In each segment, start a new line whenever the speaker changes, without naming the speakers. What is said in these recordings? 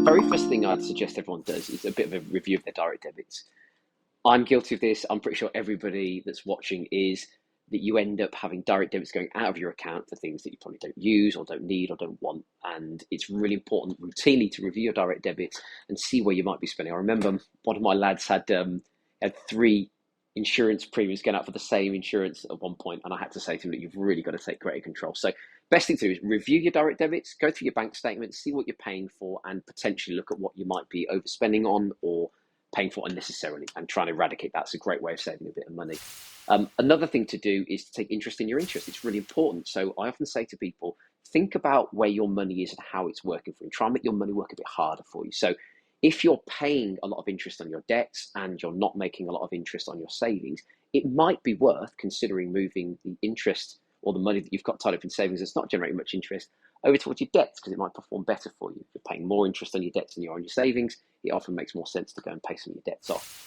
very first thing I'd suggest everyone does is a bit of a review of their direct debits. I'm guilty of this. I'm pretty sure everybody that's watching is, that you end up having direct debits going out of your account for things that you probably don't use or don't need or don't want. And it's really important routinely to review your direct debits and see where you might be spending. I remember one of my lads had three insurance premiums going out for the same insurance at one point, and I had to say to him that you've really got to take greater control. So best thing to do is review your direct debits, go through your bank statements, see what you're paying for, and potentially look at what you might be overspending on or paying for unnecessarily, and trying to eradicate that. It's a great way of saving a bit of money. Another thing to do is to take interest in your interest. It's really important. So I often say to people, think about where your money is and how it's working for you. Try and make your money work a bit harder for you. So if you're paying a lot of interest on your debts and you're not making a lot of interest on your savings, it might be worth considering moving the interest or the money that you've got tied up in savings that's not generating much interest over towards your debts, because it might perform better for you. If you're paying more interest on your debts than you're on your savings, it often makes more sense to go and pay some of your debts off.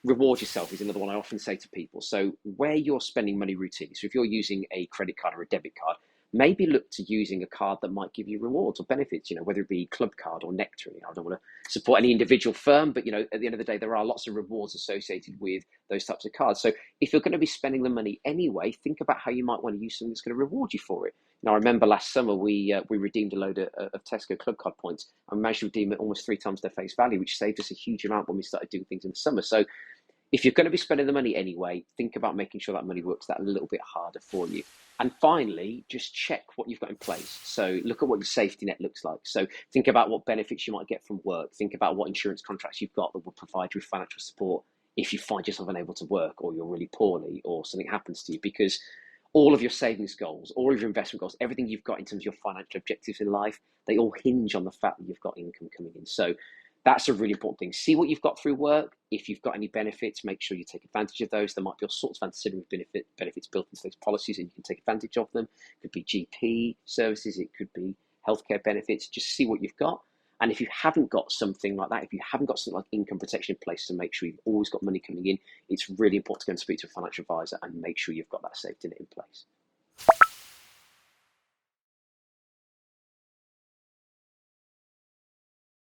Reward yourself is another one I often say to people. So where you're spending money routinely, so if you're using a credit card or a debit card, maybe look to using a card that might give you rewards or benefits, whether it be Club Card or Nectar. I don't want to support any individual firm, but at the end of the day, there are lots of rewards associated with those types of cards. So if you're going to be spending the money anyway, think about how you might want to use something that's going to reward you for it. I remember last summer we redeemed a load of Tesco Club Card points and managed to redeem it almost 3 times their face value, which saved us a huge amount when we started doing things in the summer. So if you're going to be spending the money anyway, think about making sure that money works that a little bit harder for you. And finally, just check what you've got in place. So look at what your safety net looks like. So think about what benefits you might get from work. Think about what insurance contracts you've got that will provide you with financial support if you find yourself unable to work or you're really poorly or something happens to you. Because all of your savings goals, all of your investment goals, everything you've got in terms of your financial objectives in life, they all hinge on the fact that you've got income coming in. So that's a really important thing. See what you've got through work. If you've got any benefits, make sure you take advantage of those. There might be all sorts of ancillary benefits built into those policies, and you can take advantage of them. It could be GP services. It could be healthcare benefits. Just see what you've got. And if you haven't got something like that, if you haven't got something like income protection in place to make sure you've always got money coming in, it's really important to go and speak to a financial advisor and make sure you've got that safety net in place.